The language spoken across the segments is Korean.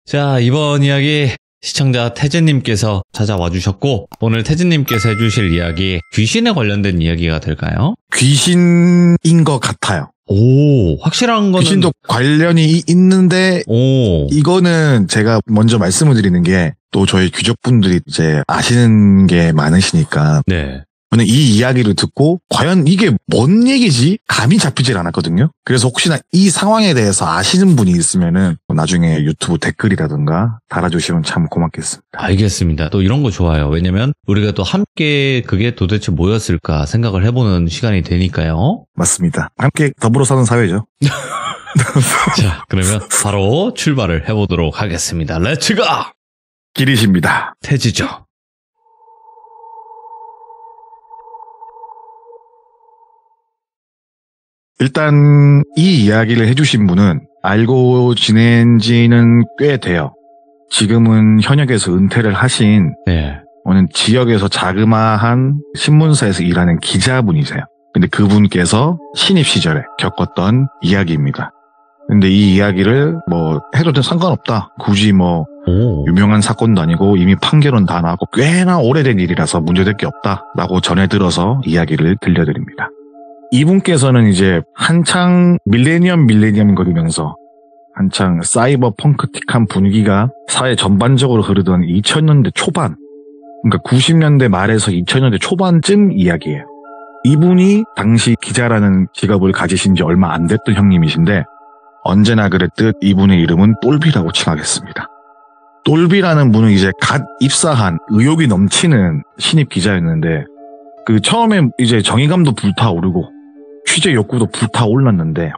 자, 이번 이야기 시청자 태진님께서 찾아와 주셨고, 오늘 태진님께서 해주실 이야기 귀신에 관련된 이야기가 될까요? 귀신인 것 같아요. 오, 확실한 거는 귀신도 관련이 있는데 오, 이거는 제가 먼저 말씀을 드리는 게 또 저희 귀족분들이 이제 아시는 게 많으시니까 네. 저는 이 이야기를 듣고 과연 이게 뭔 얘기지? 감이 잡히질 않았거든요. 그래서 혹시나 이 상황에 대해서 아시는 분이 있으면은 나중에 유튜브 댓글이라든가 달아주시면 참 고맙겠습니다. 알겠습니다. 또 이런 거 좋아요. 왜냐면 우리가 또 함께 그게 도대체 뭐였을까 생각을 해보는 시간이 되니까요. 맞습니다. 함께 더불어 사는 사회죠. 자, 그러면 바로 출발을 해보도록 하겠습니다. 렛츠 고! 길이십니다. 태지죠. 일단 이 이야기를 해주신 분은 알고 지낸 지는 꽤 돼요. 지금은 현역에서 은퇴를 하신 네. 어느 지역에서 자그마한 신문사에서 일하는 기자분이세요. 근데 그분께서 신입 시절에 겪었던 이야기입니다. 근데 이 이야기를 뭐 해도 상관없다. 굳이 뭐 오. 유명한 사건도 아니고 이미 판결은 다 나왔고 꽤나 오래된 일이라서 문제될 게 없다라고 전해 들어서 이야기를 들려드립니다. 이분께서는 이제 한창 밀레니엄 거리면서 한창 사이버 펑크틱한 분위기가 사회 전반적으로 흐르던 2000년대 초반, 그러니까 90년대 말에서 2000년대 초반쯤 이야기예요. 이분이 당시 기자라는 직업을 가지신 지 얼마 안 됐던 형님이신데 언제나 그랬듯 이분의 이름은 똘비라고 칭하겠습니다. 똘비라는 분은 이제 갓 입사한 의욕이 넘치는 신입 기자였는데 그 처음에 이제 정의감도 불타오르고 취재 욕구도 불타올랐는데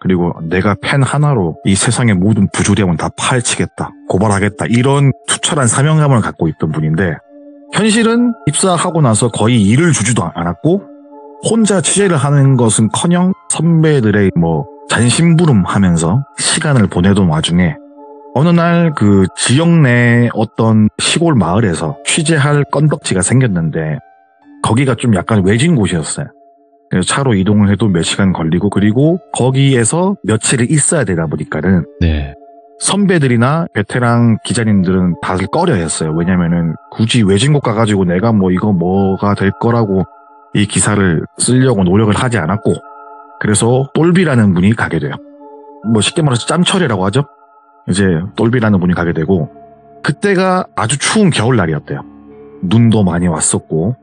그리고 내가 펜 하나로 이 세상의 모든 부조리함은 다 파헤치겠다, 고발하겠다 이런 투철한 사명감을 갖고 있던 분인데 현실은 입사하고 나서 거의 일을 주지도 않았고 혼자 취재를 하는 것은커녕 선배들의 뭐 잔심부름하면서 시간을 보내던 와중에 어느 날 그 지역 내 어떤 시골 마을에서 취재할 건덕지가 생겼는데 거기가 좀 약간 외진 곳이었어요. 그래서 차로 이동을 해도 몇 시간 걸리고 그리고 거기에서 며칠을 있어야 되다 보니까는 네. 선배들이나 베테랑 기자님들은 다들 꺼려했어요. 왜냐면은 굳이 외진 곳 가가지고 내가 뭐 이거 뭐가 될 거라고 이 기사를 쓰려고 노력을 하지 않았고 그래서 똘비라는 분이 가게 돼요. 뭐 쉽게 말해서 짬철이라고 하죠. 이제 똘비라는 분이 가게 되고 그때가 아주 추운 겨울날이었대요. 눈도 많이 왔었고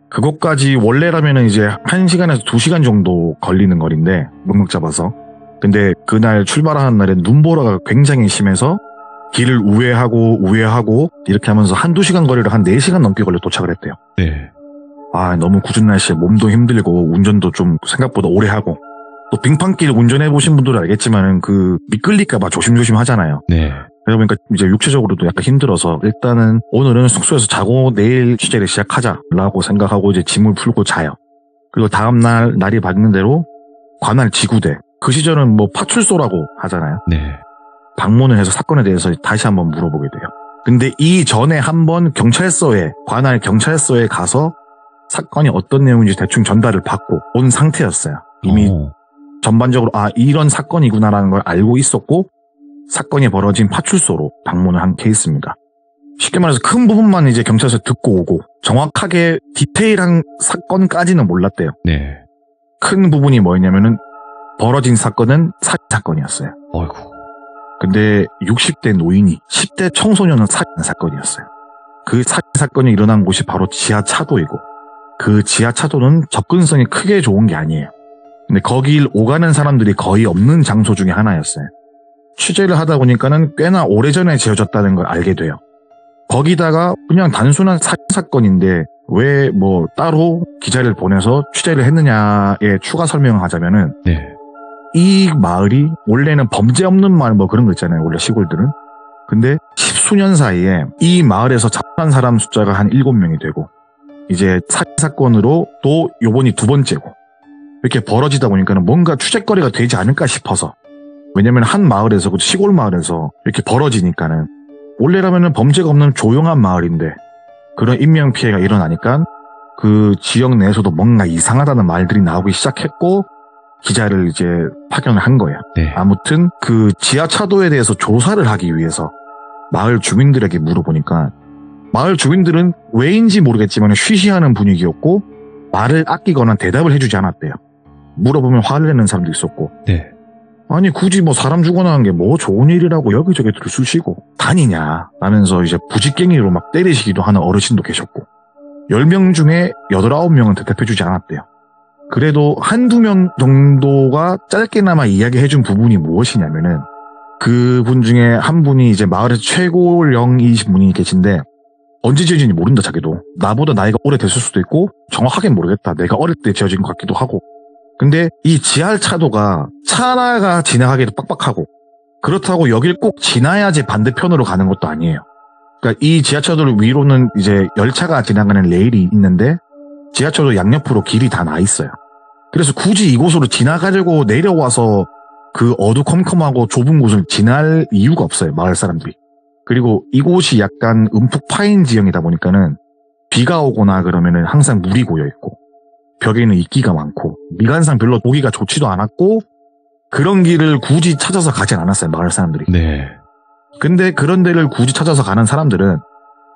그곳까지 원래라면은 이제 1시간에서 2시간 정도 걸리는 거리인데 넉넉 잡아서 근데 그날 출발하는 날에 눈보라가 굉장히 심해서 길을 우회하고 이렇게 하면서 1-2시간 거리를 한 4시간 넘게 걸려 도착을 했대요. 네. 아 너무 궂은 날씨에 몸도 힘들고 운전도 좀 생각보다 오래 하고 또 빙판길 운전해보신 분들은 알겠지만은 그 미끌릴까봐 조심조심 하잖아요. 네. 그러다 보니까 이제 육체적으로도 약간 힘들어서 일단은 오늘은 숙소에서 자고 내일 취재를 시작하자라고 생각하고 이제 짐을 풀고 자요. 그리고 다음날 날이 밝는 대로 관할 지구대 그 시절은 뭐 파출소라고 하잖아요. 네. 방문을 해서 사건에 대해서 다시 한번 물어보게 돼요. 근데 이 전에 한번 관할 경찰서에 가서 사건이 어떤 내용인지 대충 전달을 받고 온 상태였어요. 이미 전반적으로 이런 사건이구나라는 걸 알고 있었고 사건이 벌어진 파출소로 방문을 한 케이스입니다. 쉽게 말해서 큰 부분만 이제 경찰서 듣고 오고 정확하게 디테일한 사건까지는 몰랐대요. 네. 큰 부분이 뭐였냐면은 벌어진 사건은 살인 사건이었어요. 어이구. 근데 60대 노인이 10대 청소년을 살인 사건이었어요. 그 살인 사건이 일어난 곳이 바로 지하차도이고 그 지하차도는 접근성이 크게 좋은 게 아니에요. 근데 거길 오가는 사람들이 거의 없는 장소 중에 하나였어요. 취재를 하다 보니까는 꽤나 오래전에 지어졌다는 걸 알게 돼요. 거기다가 그냥 단순한 살인 사건인데 왜 뭐 따로 기자를 보내서 취재를 했느냐에 추가 설명을 하자면은 네. 이 마을이 원래는 범죄 없는 마을 뭐 그런 거 있잖아요. 원래 시골들은. 근데 10수년 사이에 이 마을에서 잡힌 사람 숫자가 한 7명이 되고 이제 살인 사건으로 또 요번이 2번째고 이렇게 벌어지다 보니까는 뭔가 취재거리가 되지 않을까 싶어서 왜냐면 한 마을에서 시골 마을에서 이렇게 벌어지니까는 원래라면은 범죄가 없는 조용한 마을인데 그런 인명피해가 일어나니까 그 지역 내에서도 뭔가 이상하다는 말들이 나오기 시작했고 기자를 이제 파견을 한 거예요. 네. 아무튼 그 지하차도에 대해서 조사를 하기 위해서 마을 주민들에게 물어보니까 마을 주민들은 왜인지 모르겠지만 쉬쉬하는 분위기였고 말을 아끼거나 대답을 해주지 않았대요. 물어보면 화를 내는 사람도 있었고 네. 아니 굳이 뭐 사람 죽어나는 게 뭐 좋은 일이라고 여기저기 들쑤시고 다니냐 라면서 이제 부직갱이로 막 때리시기도 하는 어르신도 계셨고 10명 중에 8, 9명은 대답해주지 않았대요. 그래도 한두 명 정도가 짧게나마 이야기해준 부분이 무엇이냐면은 그분 중에 한 분이 이제 마을에서 최고령이신 분이 계신데 언제 지어진지 모른다 자기도. 나보다 나이가 오래됐을 수도 있고 정확하게 모르겠다. 내가 어릴 때 지어진 것 같기도 하고. 근데 이 지하차도가 차가 지나가기도 빡빡하고 그렇다고 여길 꼭 지나야지 반대편으로 가는 것도 아니에요. 그러니까 이 지하차도를 위로는 이제 열차가 지나가는 레일이 있는데 지하철도 양옆으로 길이 다 나 있어요. 그래서 굳이 이곳으로 지나가려고 내려와서 그 어두컴컴하고 좁은 곳을 지날 이유가 없어요. 마을 사람들이. 그리고 이곳이 약간 움푹 파인 지형이다 보니까는 비가 오거나 그러면은 항상 물이 고여 있고 벽에는 이끼가 많고 미관상 별로 보기가 좋지도 않았고 그런 길을 굳이 찾아서 가진 않았어요. 마을 사람들이. 네. 근데 그런 데를 굳이 찾아서 가는 사람들은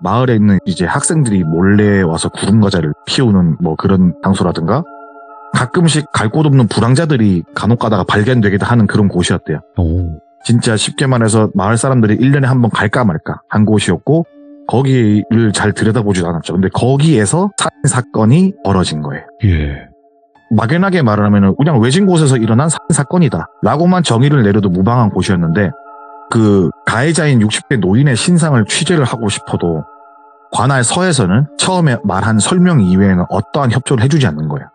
마을에 있는 이제 학생들이 몰래 와서 구름과자를 피우는 뭐 그런 장소라든가 가끔씩 갈 곳 없는 불황자들이 간혹 가다가 발견되기도 하는 그런 곳이었대요. 오. 진짜 쉽게 말해서 마을 사람들이 1년에 한 번 갈까 말까 한 곳이었고 거기를 잘 들여다보지도 않았죠. 근데 거기에서 살인 사건이 벌어진 거예요. 예. 막연하게 말하면 그냥 외진 곳에서 일어난 살인 사건이다 라고만 정의를 내려도 무방한 곳이었는데 그 가해자인 60대 노인의 신상을 취재를 하고 싶어도 관할 서에서는 처음에 말한 설명 이외에는 어떠한 협조를 해주지 않는 거예요.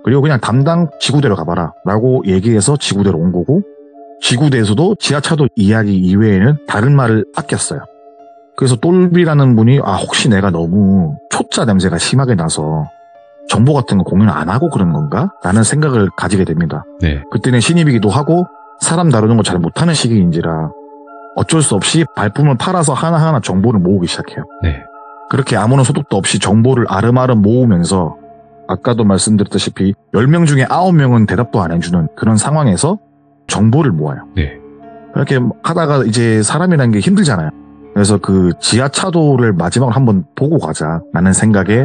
그리고 그냥 담당 지구대로 가봐라 라고 얘기해서 지구대로 온 거고 지구대에서도 지하차도 이야기 이외에는 다른 말을 아꼈어요. 그래서 똘비라는 분이 혹시 내가 너무 초짜 냄새가 심하게 나서 정보 같은 거 공유를 안 하고 그런 건가? 라는 생각을 가지게 됩니다. 네. 그때는 신입이기도 하고 사람 다루는 거 잘 못하는 시기인지라 어쩔 수 없이 발품을 팔아서 하나하나 정보를 모으기 시작해요. 네. 그렇게 아무런 소득도 없이 정보를 아름아름 모으면서 아까도 말씀드렸다시피 10명 중에 9명은 대답도 안 해주는 그런 상황에서 정보를 모아요. 네. 그렇게 하다가 이제 사람이라는 게 힘들잖아요. 그래서 그 지하차도를 마지막으로 한번 보고 가자라는 생각에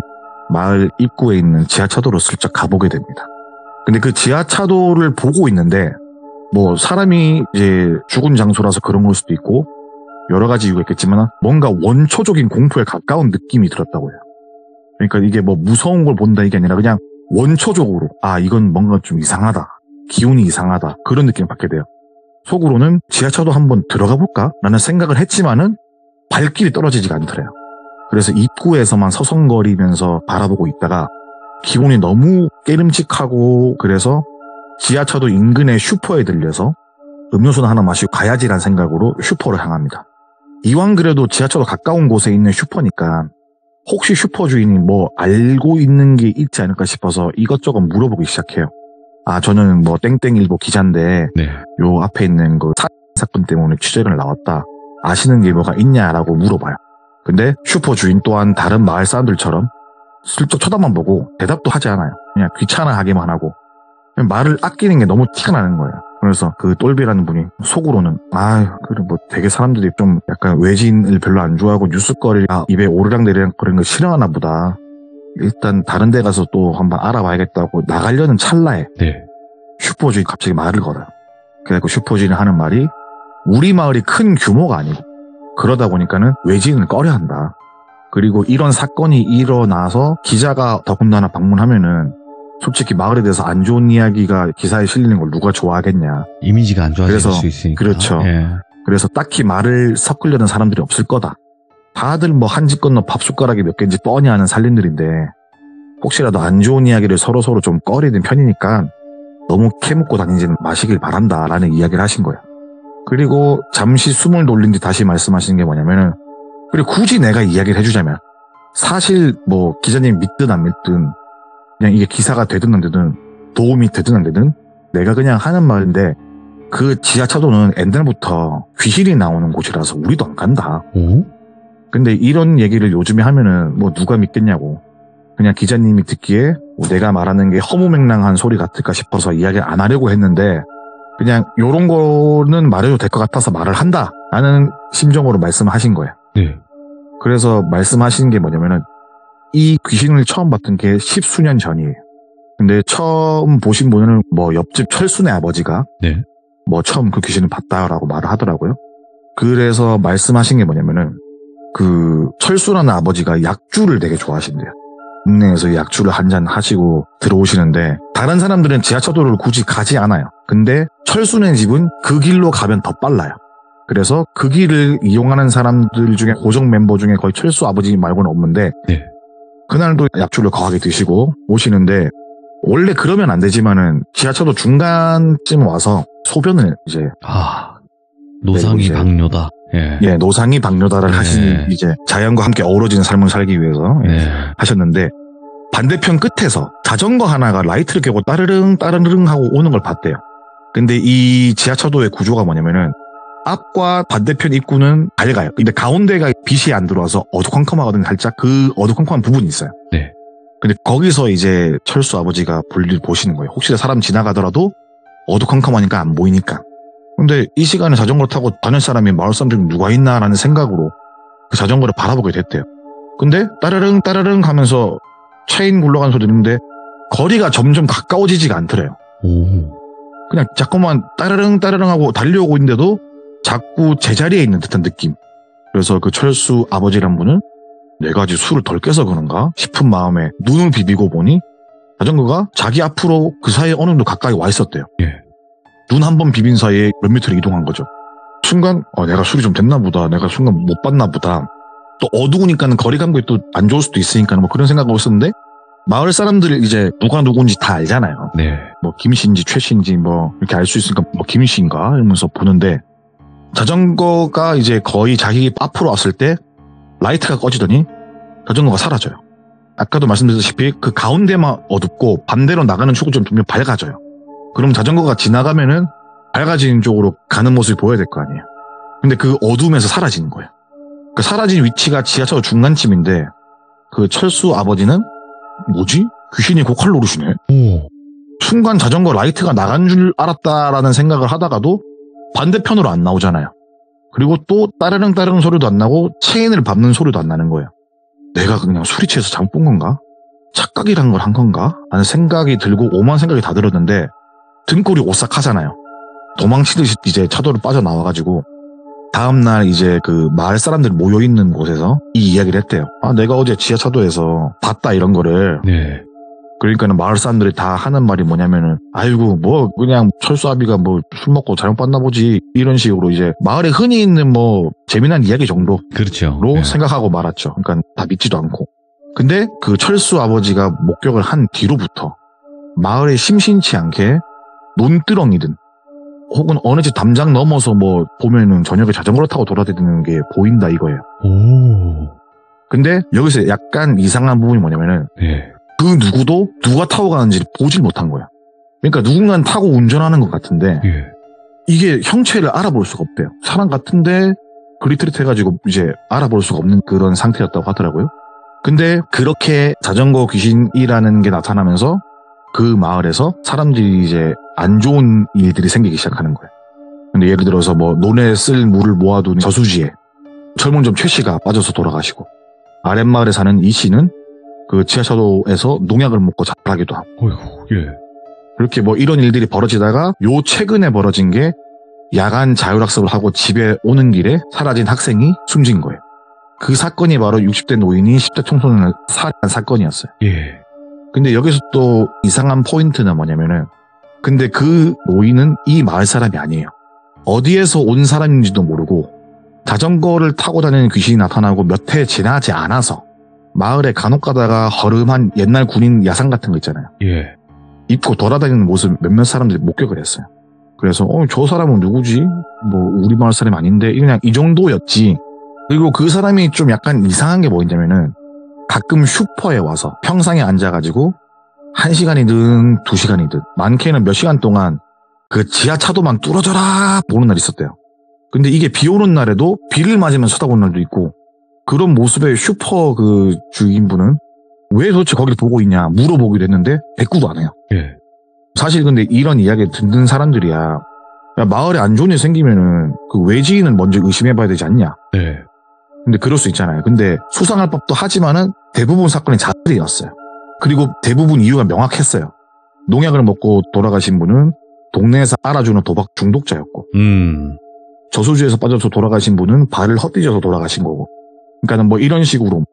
마을 입구에 있는 지하차도로 슬쩍 가보게 됩니다. 근데 그 지하차도를 보고 있는데 뭐 사람이 이제 죽은 장소라서 그런 걸 수도 있고 여러 가지 이유가 있겠지만 뭔가 원초적인 공포에 가까운 느낌이 들었다고 해요. 그러니까 이게 뭐 무서운 걸 본다 이게 아니라 그냥 원초적으로 이건 뭔가 좀 이상하다. 기운이 이상하다. 그런 느낌을 받게 돼요. 속으로는 지하차도 한번 들어가 볼까? 라는 생각을 했지만은 발길이 떨어지지가 않더래요. 그래서 입구에서만 서성거리면서 바라보고 있다가 기분이 너무 깨름직하고 그래서 지하차도 인근의 슈퍼에 들려서 음료수나 하나 마시고 가야지란 생각으로 슈퍼를 향합니다. 이왕 그래도 지하차도 가까운 곳에 있는 슈퍼니까 혹시 슈퍼 주인이 뭐 알고 있는 게 있지 않을까 싶어서 이것저것 물어보기 시작해요. 저는 뭐 땡땡일보 기자인데 네. 요 앞에 있는 그 사건 때문에 취재를 나왔다. 아시는 게 뭐가 있냐라고 물어봐요. 근데 슈퍼 주인 또한 다른 마을 사람들처럼 슬쩍 쳐다만 보고 대답도 하지 않아요. 그냥 귀찮아하기만 하고 그냥 말을 아끼는 게 너무 티가 나는 거예요. 그래서 그 똘비라는 분이 속으로는 그래 뭐 되게 사람들이 좀 약간 외진을 별로 안 좋아하고 뉴스거리가 입에 오르락내리락 그런 거 싫어하나 보다. 일단 다른 데 가서 또 한번 알아봐야겠다고 나가려는 찰나에 네. 슈퍼주인이 갑자기 말을 걸어요. 그래서 슈퍼주인이 하는 말이 우리 마을이 큰 규모가 아니고 그러다 보니까는 외진을 꺼려한다. 그리고 이런 사건이 일어나서 기자가 더군다나 방문하면은 솔직히 마을에 대해서 안 좋은 이야기가 기사에 실리는 걸 누가 좋아하겠냐. 이미지가 안 좋아질 그래서, 수 있으니까. 그렇죠. 예. 그래서 딱히 말을 섞으려는 사람들이 없을 거다. 다들 뭐 한 집 건너 밥 숟가락이 몇 개인지 뻔히 아는 살림들인데 혹시라도 안 좋은 이야기를 서로서로 좀 꺼리는 편이니까 너무 캐묻고 다니지는 마시길 바란다라는 이야기를 하신 거예요. 그리고 잠시 숨을 돌린 뒤 다시 말씀하시는 게 뭐냐면은 그리고 굳이 내가 이야기를 해주자면 사실 뭐 기자님 믿든 안 믿든 그냥 이게 기사가 되든 안 되든 도움이 되든 안 되든 내가 그냥 하는 말인데 그 지하차도는 옛날부터 귀신이 나오는 곳이라서 우리도 안 간다. 오? 근데 이런 얘기를 요즘에 하면은 뭐 누가 믿겠냐고. 그냥 기자님이 듣기에 뭐 내가 말하는 게 허무맹랑한 소리 같을까 싶어서 이야기를 안 하려고 했는데 그냥 요런 거는 말해도 될 것 같아서 말을 한다 라는 심정으로 말씀하신 거예요. 네. 그래서 말씀하신 게 뭐냐면은 이 귀신을 처음 봤던 게 10수년 전이에요. 근데 처음 보신 분은 뭐 옆집 철순의 아버지가 네. 뭐 처음 그 귀신을 봤다라고 말을 하더라고요. 그래서 말씀하신 게 뭐냐면은 그 철수라는 아버지가 약주를 되게 좋아하신대요. 동네에서 약주를 한 잔 하시고 들어오시는데 다른 사람들은 지하철도를 굳이 가지 않아요. 근데 철수네 집은 그 길로 가면 더 빨라요. 그래서 그 길을 이용하는 사람들 중에 고정 멤버 중에 거의 철수 아버지 말고는 없는데 네. 그날도 약주를 거하게 드시고 오시는데 원래 그러면 안 되지만은 지하철도 중간쯤 와서 소변을 이제 노상이 이제 방뇨다. 예. 예, 노상이 방뇨다를 네. 하시니 이제 자연과 함께 어우러지는 삶을 살기 위해서 네. 하셨는데 반대편 끝에서 자전거 하나가 라이트를 켜고 따르릉 따르릉 하고 오는 걸 봤대요. 근데 이 지하철도의 구조가 뭐냐면은 앞과 반대편 입구는 밝아요. 근데 가운데가 빛이 안 들어와서 어두컴컴하거든요. 살짝 그 어두컴컴한 부분이 있어요. 네. 근데 거기서 이제 철수 아버지가 볼일 보시는 거예요. 혹시 사람 지나가더라도 어두컴컴하니까 안 보이니까. 근데 이 시간에 자전거를 타고 다닐 사람이 마을 사람 중에 누가 있나라는 생각으로 그 자전거를 바라보게 됐대요. 근데 따르릉 따르릉 하면서 체인 굴러가는 소리 듣는데 거리가 점점 가까워지지가 않더래요. 오. 그냥 자꾸만 따르릉 따르릉 하고 달려오고 있는데도 자꾸 제자리에 있는 듯한 느낌. 그래서 그 철수 아버지란 분은 내가 아직 술을 덜 깨서 그런가 싶은 마음에 눈을 비비고 보니 자전거가 자기 앞으로 그 사이에 어느 정도 가까이 와 있었대요. 예. 눈 한 번 비빈 사이에 몇 미터를 이동한 거죠. 순간 내가 술이 좀 됐나 보다. 내가 순간 못 봤나 보다. 또 어두우니까는 거리감각이 또 안 좋을 수도 있으니까 뭐 그런 생각하고 있었는데 마을 사람들이 이제 누가 누군지 다 알잖아요. 네. 뭐 김씨인지 최씨인지 뭐 이렇게 알 수 있으니까 뭐 김씨인가 이러면서 보는데 자전거가 이제 거의 자기 앞으로 왔을 때 라이트가 꺼지더니 자전거가 사라져요. 아까도 말씀드렸다시피 그 가운데만 어둡고 반대로 나가는 축은 좀 분명 밝아져요. 그럼 자전거가 지나가면은 밝아지는 쪽으로 가는 모습이 보여야 될 거 아니에요. 근데 그 어두움에서 사라지는 거예요. 그 사라진 위치가 지하철 중간쯤인데 그 철수 아버지는 뭐지? 귀신이 고칼 노르시네. 오. 순간 자전거 라이트가 나간 줄 알았다라는 생각을 하다가도 반대편으로 안 나오잖아요. 그리고 또 따르릉 따르릉 소리도 안 나고 체인을 밟는 소리도 안 나는 거예요. 내가 그냥 술이 취해서 잘못 본 건가? 착각이란 걸 한 건가? 라는 생각이 들고 오만 생각이 다 들었는데 등골이 오싹하잖아요. 도망치듯이 이제 차도를 빠져나와가지고 다음날 이제 그 마을 사람들 모여있는 곳에서 이 이야기를 했대요. 내가 어제 지하차도에서 봤다 이런 거를. 네. 그러니까는 마을 사람들이 다 하는 말이 뭐냐면은 아이고 뭐 그냥 철수아비가 뭐 술 먹고 잘못 봤나 보지 이런 식으로 이제 마을에 흔히 있는 뭐 재미난 이야기 정도로 그렇죠. 생각하고 말았죠. 그러니까 다 믿지도 않고. 근데 그 철수 아버지가 목격을 한 뒤로부터 마을에 심심치 않게 논두렁이든 혹은 어느 집 담장 넘어서 뭐 보면은 저녁에 자전거를 타고 돌아다니는 게 보인다 이거예요. 오. 근데 여기서 약간 이상한 부분이 뭐냐면은 네. 그 누구도 누가 타고 가는지를 보질 못한 거야. 그러니까 누군가는 타고 운전하는 것 같은데 예. 이게 형체를 알아볼 수가 없대요. 사람 같은데 그리트릿해가지고 이제 알아볼 수가 없는 그런 상태였다고 하더라고요. 근데 그렇게 자전거 귀신이라는 게 나타나면서 그 마을에서 사람들이 이제 안 좋은 일들이 생기기 시작하는 거예요. 근데 예를 들어서 뭐 논에 쓸 물을 모아둔 저수지에 철문점 최 씨가 빠져서 돌아가시고 아랫마을에 사는 이 씨는 그 지하철도에서 농약을 먹고 자살하기도 하고. 어이구, 예. 그렇게 뭐 이런 일들이 벌어지다가 요 최근에 벌어진 게 야간 자율학습을 하고 집에 오는 길에 사라진 학생이 숨진 거예요. 그 사건이 바로 60대 노인이 10대 청소년을 살해한 사건이었어요. 예. 근데 여기서 또 이상한 포인트는 뭐냐면은 근데 그 노인은 이 마을 사람이 아니에요. 어디에서 온 사람인지도 모르고 자전거를 타고 다니는 귀신이 나타나고 몇 해 지나지 않아서 마을에 간혹 가다가 허름한 옛날 군인 야상 같은 거 있잖아요. 예. 입고 돌아다니는 모습 몇몇 사람들이 목격을 했어요. 그래서 저 사람은 누구지? 뭐 우리 마을 사람이 아닌데 그냥 이 정도였지. 그리고 그 사람이 좀 약간 이상한 게 뭐였냐면은 가끔 슈퍼에 와서 평상에 앉아가지고 1시간이든 2시간이든 많게는 몇 시간 동안 그 지하차도만 뚫어져라 보는 날이 있었대요. 근데 이게 비 오는 날에도 비를 맞으면서 쳐다보는 날도 있고 그런 모습의 슈퍼 그 주인분은 왜 도대체 거기를 보고 있냐 물어보기도 했는데 대꾸도 안 해요. 예. 사실 근데 이런 이야기를 듣는 사람들이야 야, 마을에 안 좋은 일 생기면은 그 외지인을 먼저 의심해봐야 되지 않냐. 네. 근데 그럴 수 있잖아요. 근데 수상할 법도 하지만은 대부분 사건이 자살이었어요. 그리고 대부분 이유가 명확했어요. 농약을 먹고 돌아가신 분은 동네에서 알아주는 도박 중독자였고, 저수지에서 빠져서 돌아가신 분은 발을 헛디뎌서 돌아가신 거고. 그러니까는 뭐 이런 식으로.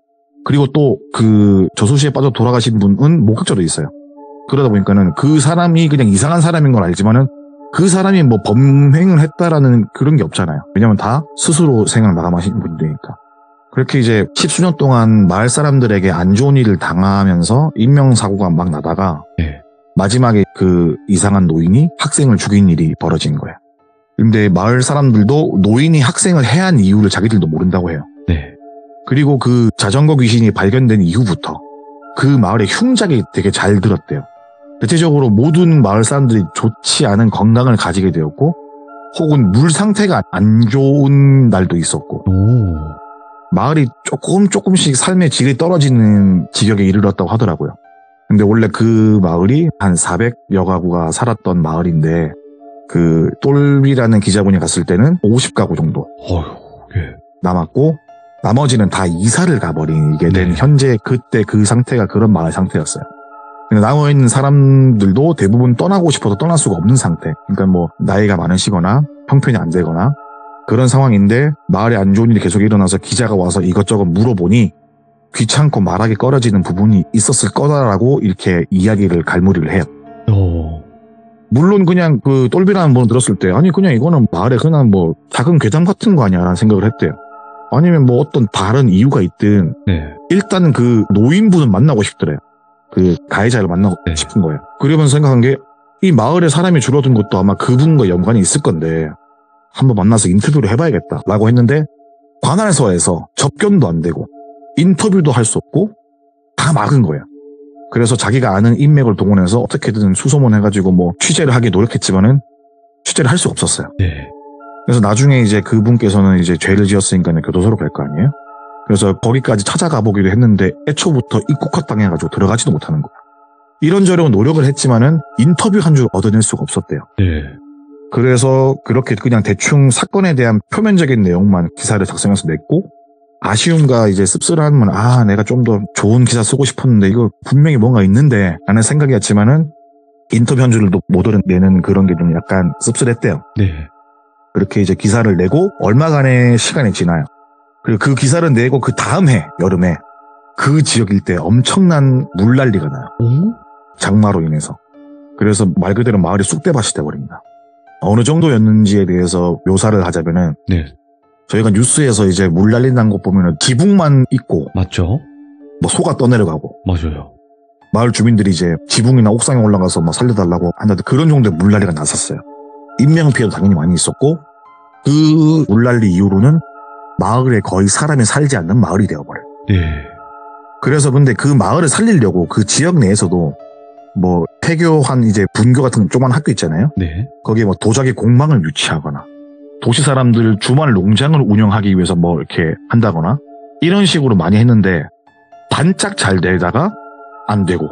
그리고 또 그 저수지에 빠져 돌아가신 분은 목격자도 있어요. 그러다 보니까는 그 사람이 그냥 이상한 사람인 걸 알지만은 그 사람이 뭐 범행을 했다라는 그런 게 없잖아요. 왜냐면 다 스스로 생을 마감하신 분들이니까. 그렇게 이제 10수년 동안 마을 사람들에게 안 좋은 일을 당하면서 인명사고가 막 나다가 네. 마지막에 그 이상한 노인이 학생을 죽인 일이 벌어진 거예요. 근데 마을 사람들도 노인이 학생을 해한 이유를 자기들도 모른다고 해요. 네. 그리고 그 자전거 귀신이 발견된 이후부터 그 마을에 흉작이 되게 잘 들었대요. 대체적으로 모든 마을 사람들이 좋지 않은 건강을 가지게 되었고, 혹은 물 상태가 안 좋은 날도 있었고, 마을이 조금씩 삶의 질이 떨어지는 지경에 이르렀다고 하더라고요. 근데 원래 그 마을이 한 400여 가구가 살았던 마을인데, 그 똘비라는 기자분이 갔을 때는 50가구 정도 남았고, 나머지는 다 이사를 가버리게 된 현재 그때 그 상태가 그런 마을 상태였어요. 근데 남아있는 사람들도 대부분 떠나고 싶어도 떠날 수가 없는 상태. 그러니까 뭐 나이가 많으시거나 형편이 안 되거나 그런 상황인데 마을에 안 좋은 일이 계속 일어나서 기자가 와서 이것저것 물어보니 귀찮고 말하기 꺼려지는 부분이 있었을 거다라고 이렇게 이야기를 갈무리를 해요. 물론 그냥 그 똘비라는 분을 들었을 때 아니 그냥 이거는 마을에 그냥 뭐 작은 괴담 같은 거 아니야 라는 생각을 했대요. 아니면 뭐 어떤 다른 이유가 있든 일단 그 노인분을 만나고 싶더래요. 그 가해자를 만나고 싶은 거예요. 그러면서 생각한 게 이 마을에 사람이 줄어든 것도 아마 그분과 연관이 있을 건데 한번 만나서 인터뷰를 해봐야겠다라고 했는데 관할서에서 접견도 안 되고 인터뷰도 할 수 없고 다 막은 거예요. 그래서 자기가 아는 인맥을 동원해서 어떻게든 수소문해가지고 뭐 취재를 하기 노력했지만은 취재를 할 수가 없었어요. 그래서 나중에 이제 그분께서는 이제 죄를 지었으니까 교도소로 갈 거 아니에요? 그래서 거기까지 찾아가 보기로 했는데 애초부터 입국컷당해가지고 들어가지도 못하는 거야. 이런저런 노력을 했지만은 인터뷰 한 줄 얻어낼 수가 없었대요. 그래서 그렇게 그냥 대충 사건에 대한 표면적인 내용만 기사를 작성해서 냈고 아쉬움과 이제 씁쓸함은 내가 좀 더 좋은 기사 쓰고 싶었는데 이거 분명히 뭔가 있는데 라는 생각이었지만은 인터뷰 한 줄도 못 얻어내는 그런 게 좀 약간 씁쓸했대요. 그렇게 이제 기사를 내고 얼마간의 시간이 지나요. 그리고 그 기사를 내고 그 다음 해 여름에 그 지역 일대에 엄청난 물난리가 나요. 장마로 인해서. 그래서 말 그대로 마을이 쑥대밭이 돼버립니다. 어느 정도였는지에 대해서 묘사를 하자면은 저희가 뉴스에서 이제 물난리 난 것 보면은 지붕만 있고 맞죠? 뭐 소가 떠내려가고 맞아요. 마을 주민들이 이제 지붕이나 옥상에 올라가서 막 살려달라고 한다든지 그런 정도의 물난리가 났었어요. 인명피해도 당연히 많이 있었고 그 물난리 이후로는 마을에 거의 사람이 살지 않는 마을이 되어버려요. 그래서 근데 그 마을을 살리려고 그 지역 내에서도 뭐 폐교한 이제 분교 같은 조그만 학교 있잖아요. 거기에 뭐 도자기 공방을 유치하거나 도시 사람들 주말 농장을 운영하기 위해서 뭐 이렇게 한다거나 이런 식으로 많이 했는데 반짝 잘 되다가 안 되고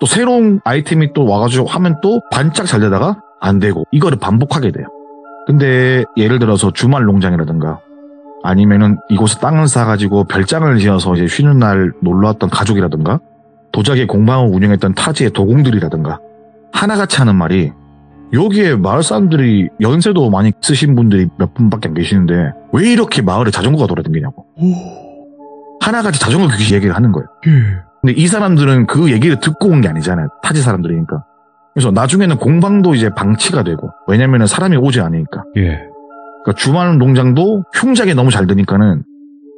또 새로운 아이템이 또 와가지고 하면 또 반짝 잘 되다가 안 되고 이거를 반복하게 돼요. 근데 예를 들어서 주말 농장이라든가 아니면은 이곳에 땅을 사가지고 별장을 지어서 이제 쉬는 날 놀러 왔던 가족이라든가 도자기 공방을 운영했던 타지의 도공들이라든가 하나같이 하는 말이 여기에 마을 사람들이 연세도 많이 쓰신 분들이 몇 분밖에 안 계시는데 왜 이렇게 마을에 자전거가 돌아다니냐고. 하나같이 자전거 귀신 얘기를 하는 거예요. 근데 이 사람들은 그 얘기를 듣고 온 게 아니잖아요. 타지 사람들이니까. 그래서 나중에는 공방도 이제 방치가 되고 왜냐면은 사람이 오지 않으니까. 그러니까 주말 농장도 흉작이 너무 잘 되니까는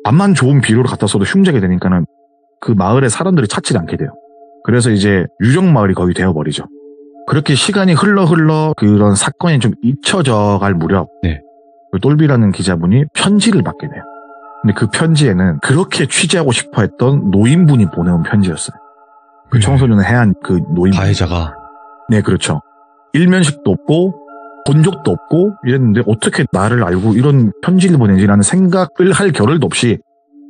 암만 좋은 비료를 갖다 써도 흉작이 되니까는 그 마을에 사람들이 찾지 않게 돼요. 그래서 이제 유령 마을이 거의 되어버리죠. 그렇게 시간이 흘러 그런 사건이 좀 잊혀져 갈 무렵 그 똘비라는 기자분이 편지를 받게 돼요. 근데 그 편지에는 그렇게 취재하고 싶어 했던 노인분이 보내온 편지였어요. 그 청소년을 해한 그 노인분. 가해자가. 네, 그렇죠. 일면식도 없고 본 적도 없고 이랬는데 어떻게 나를 알고 이런 편지를 보내지라는 생각을 할 겨를도 없이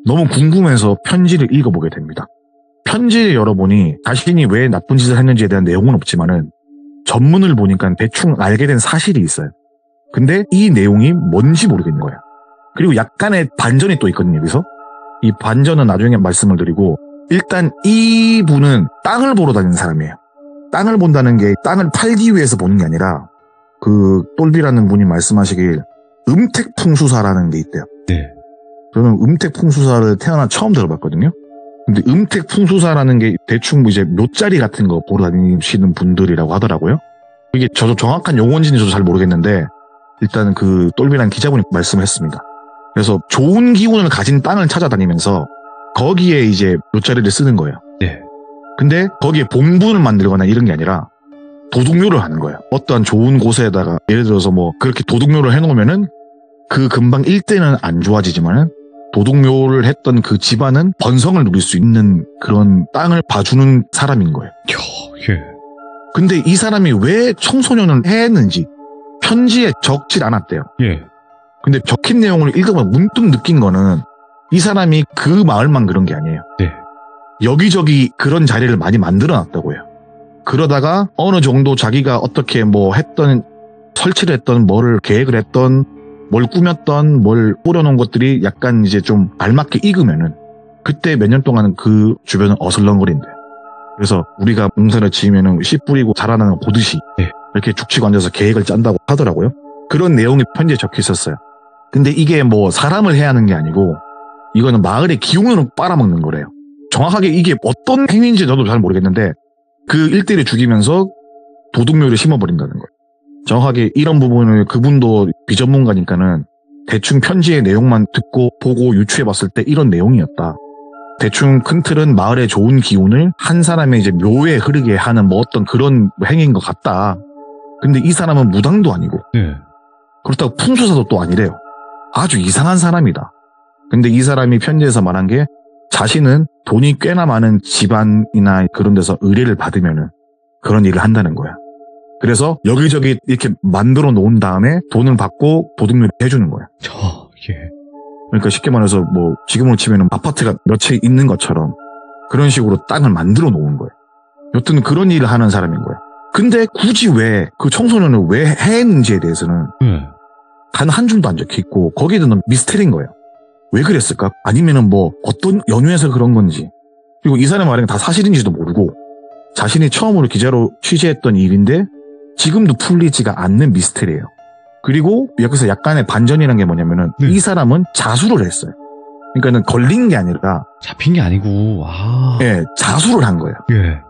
너무 궁금해서 편지를 읽어보게 됩니다. 편지를 열어보니 자신이 왜 나쁜 짓을 했는지에 대한 내용은 없지만은 전문을 보니까 대충 알게 된 사실이 있어요. 근데 이 내용이 뭔지 모르겠는 거야. 그리고 약간의 반전이 또 있거든요, 여기서. 이 반전은 나중에 말씀을 드리고, 일단 이분은 땅을 보러 다니는 사람이에요. 땅을 본다는 게 땅을 팔기 위해서 보는 게 아니라, 그 똘비라는 분이 말씀하시길 음택풍수사라는 게 있대요. 네. 저는 음택풍수사를 태어나 처음 들어봤거든요. 근데 음택풍수사라는 게 대충 이제 묘자리 같은 거 보러 다니시는 분들이라고 하더라고요. 이게 저도 정확한 용어인지는 저도 잘 모르겠는데 일단 그 똘비라는 기자분이 말씀을 했습니다. 그래서 좋은 기운을 가진 땅을 찾아다니면서 거기에 이제 묘자리를 쓰는 거예요. 네. 근데 거기에 봉분을 만들거나 이런 게 아니라 도둑묘를 하는 거예요. 어떠한 좋은 곳에다가 예를 들어서 뭐 그렇게 도둑묘를 해놓으면은 그 근방 일대는 안 좋아지지만은 도둑묘를 했던 그 집안은 번성을 누릴 수 있는 그런 땅을 봐주는 사람인 거예요. 예. 근데 이 사람이 왜 청소년을 했는지 편지에 적질 않았대요. 예. 근데 적힌 내용을 읽어보면 문득 느낀 거는 이 사람이 그 마을만 그런 게 아니에요. 네. 여기저기 그런 자리를 많이 만들어 놨다고 해요. 그러다가 어느 정도 자기가 어떻게 뭐 했던, 설치를 했던, 뭐를 계획을 했던, 뭘 꾸몄던, 뭘 뿌려놓은 것들이 약간 이제 좀 알맞게 익으면은 그때 몇 년 동안은 그 주변은 어슬렁거린대. 그래서 우리가 농사를 지으면은 씨 뿌리고 자라나는 거 보듯이 네. 이렇게 죽치고 앉아서 계획을 짠다고 하더라고요. 그런 내용이 편지에 적혀 있었어요. 근데 이게 뭐 사람을 해야 하는 게 아니고 이거는 마을의 기운으로 빨아먹는 거래요. 정확하게 이게 어떤 행위인지 저도 잘 모르겠는데 그 일대를 죽이면서 도둑묘를 심어버린다는 거예요. 정확하게 이런 부분을 그분도 비전문가니까는 대충 편지의 내용만 듣고 보고 유추해봤을 때 이런 내용이었다. 대충 큰 틀은 마을의 좋은 기운을 한 사람의 이제 묘에 흐르게 하는 뭐 어떤 그런 행위인 것 같다. 근데 이 사람은 무당도 아니고 네. 그렇다고 풍수사도 또 아니래요. 아주 이상한 사람이다. 근데 이 사람이 편지에서 말한 게 자신은 돈이 꽤나 많은 집안이나 그런 데서 의뢰를 받으면은 그런 일을 한다는 거야. 그래서 여기저기 이렇게 만들어 놓은 다음에 돈을 받고 도둑놀이 해주는 거야. 예. 그러니까 쉽게 말해서 뭐 지금으로 치면은 아파트가 몇 채 있는 것처럼 그런 식으로 땅을 만들어 놓은 거예요. 여튼 그런 일을 하는 사람인 거야. 근데 굳이 왜 그 청소년을 왜 했는지에 대해서는 단 한 줄도 안 적혀 있고 거기에는 미스테리인 거예요. 왜 그랬을까? 아니면은 뭐 어떤 연유에서 그런 건지. 그리고 이 사람 말은 다 사실인지도 모르고 자신이 처음으로 기자로 취재했던 일인데 지금도 풀리지가 않는 미스테리예요. 그리고 여기서 약간의 반전이라는 게 뭐냐면은 네. 이 사람은 자수를 했어요. 그러니까는 걸린 게 아니라 잡힌 게 아니고 예, 자수를 한 거예요. 예.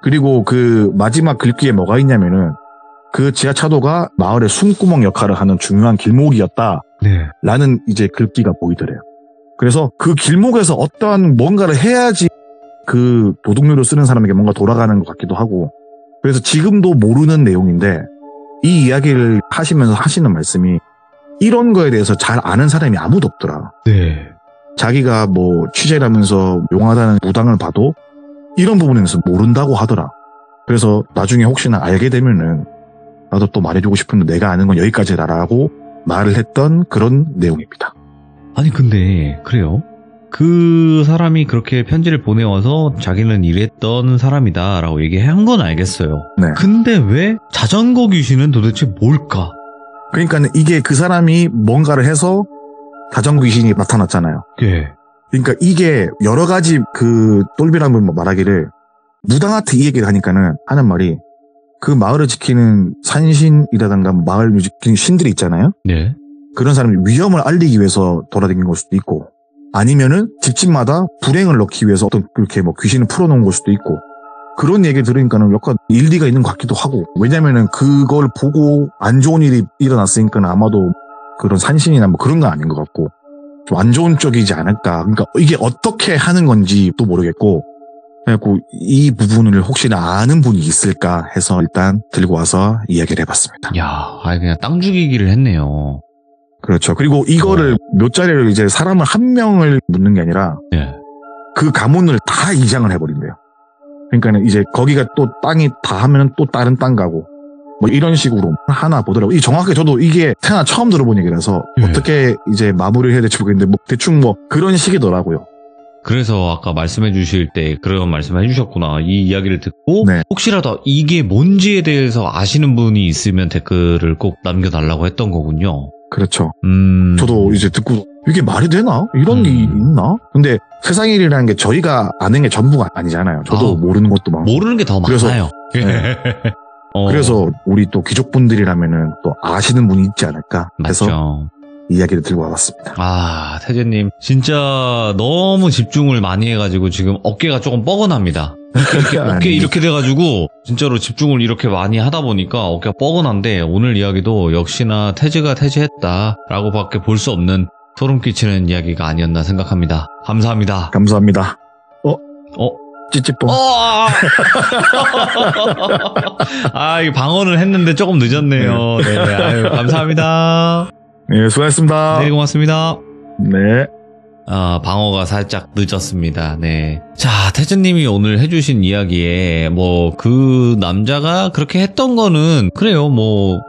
그리고 그 마지막 글귀에 뭐가 있냐면은 그 지하차도가 마을의 숨구멍 역할을 하는 중요한 길목이었다. 네. 라는 이제 글귀가 보이더래요. 그래서 그 길목에서 어떠한 뭔가를 해야지 그 도둑료를 쓰는 사람에게 뭔가 돌아가는 것 같기도 하고 그래서 지금도 모르는 내용인데 이 이야기를 하시면서 하시는 말씀이 이런 거에 대해서 잘 아는 사람이 아무도 없더라. 네. 자기가 뭐 취재를 하면서 용하다는 무당을 봐도 이런 부분에 대해서 모른다고 하더라. 그래서 나중에 혹시나 알게 되면은 나도 또 말해주고 싶은데 내가 아는 건 여기까지라라고 말을 했던 그런 내용입니다. 아니 근데 그래요? 그 사람이 그렇게 편지를 보내와서 자기는 이랬던 사람이다라고 얘기한 건 알겠어요. 네. 근데 왜 자전거 귀신은 도대체 뭘까? 그러니까 이게 그 사람이 뭔가를 해서 자전거 귀신이 나타났잖아요. 예. 그러니까 이게 여러 가지 그 똘비라는 분 말하기를 무당한테 이 얘기를 하니까는 하는 말이 그 마을을 지키는 산신이라든가 마을을 지키는 신들이 있잖아요. 네. 그런 사람이 위험을 알리기 위해서 돌아다니는 걸 수도 있고 아니면은 집집마다 불행을 넣기 위해서 어떤 그렇게 뭐 귀신을 풀어놓은 걸 수도 있고 그런 얘기 들으니까는 약간 일리가 있는 것 같기도 하고 왜냐면은 그걸 보고 안 좋은 일이 일어났으니까는 아마도 그런 산신이나 뭐 그런 건 아닌 것 같고 좀 안 좋은 쪽이지 않을까. 그러니까 이게 어떻게 하는 건지 또 모르겠고 그래갖고 이 부분을 혹시나 아는 분이 있을까 해서 일단 들고 와서 이야기를 해봤습니다. 야, 아니 그냥 땅 죽이기를 했네요. 그렇죠. 그리고 이거를 묘자리를 이제 사람을 한 명을 묻는 게 아니라 네. 그 가문을 다 이장을 해버린대요. 그러니까 이제 거기가 또 땅이 다 하면은 또 다른 땅 가고 뭐 이런 식으로 하나 보더라고요. 이 정확하게 저도 이게 태어나 처음 들어본 얘기라서 예. 어떻게 이제 마무리를 해야 될지 모르겠는데 뭐 대충 뭐 그런 식이더라고요. 그래서 아까 말씀해 주실 때 그런 말씀을 해주셨구나. 이 이야기를 듣고 네. 혹시라도 이게 뭔지에 대해서 아시는 분이 있으면 댓글을 꼭 남겨달라고 했던 거군요. 그렇죠. 저도 이제 듣고 이게 말이 되나? 이런 게 있나? 근데 세상 일이라는 게 저희가 아는 게 전부가 아니잖아요. 저도 모르는 것도 많고. 모르는 게 더 그래서, 많아요. 네. 그래서 우리 또 귀족분들이라면은 또 아시는 분이 있지 않을까 해서 맞죠. 이야기를 들고 와봤습니다. 아, 태재님 진짜 너무 집중을 많이 해가지고 지금 어깨가 조금 뻐근합니다. 어깨 이렇게 돼가지고 진짜로 집중을 이렇게 많이 하다 보니까 어깨가 뻐근한데 오늘 이야기도 역시나 태재가 태재했다라고 밖에 볼 수 없는 소름 끼치는 이야기가 아니었나 생각합니다. 감사합니다. 감사합니다. 찌찌뽕. 이 방어를 했는데 조금 늦었네요. 네, 아유, 감사합니다. 네, 수고하셨습니다. 네, 고맙습니다. 네. 방어가 살짝 늦었습니다. 네. 자, 태준님이 오늘 해주신 이야기에, 그 남자가 그렇게 했던 거는, 그래요,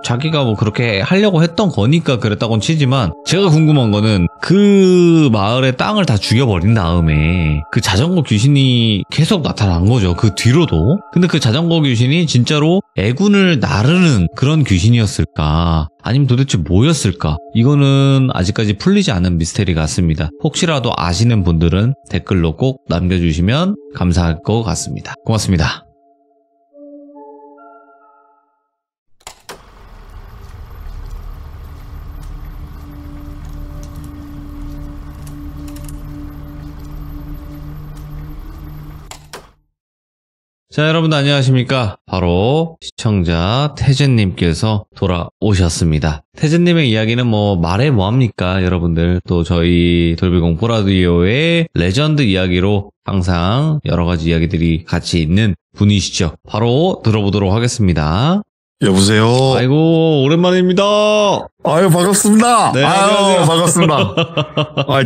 자기가 그렇게 하려고 했던 거니까 그랬다고는 치지만, 제가 궁금한 거는, 그 마을의 땅을 다 죽여버린 다음에, 그 자전거 귀신이 계속 나타난 거죠. 그 뒤로도. 근데 그 자전거 귀신이 진짜로 애군을 나르는 그런 귀신이었을까? 아니면 도대체 뭐였을까? 이거는 아직까지 풀리지 않은 미스테리 같습니다. 혹시라도 아시는 분들은 댓글로 꼭 남겨주시면 감사할 것 같습니다. 고맙습니다. 자, 여러분들 안녕하십니까? 바로 시청자 태진님께서 돌아오셨습니다. 태진님의 이야기는 말해 뭐합니까? 여러분들 또 저희 돌비공포라디오의 레전드 이야기로 항상 여러가지 이야기들이 같이 있는 분이시죠. 바로 들어보도록 하겠습니다. 여보세요. 아이고, 오랜만입니다. 아유, 반갑습니다. 네, 아유, 반갑습니다.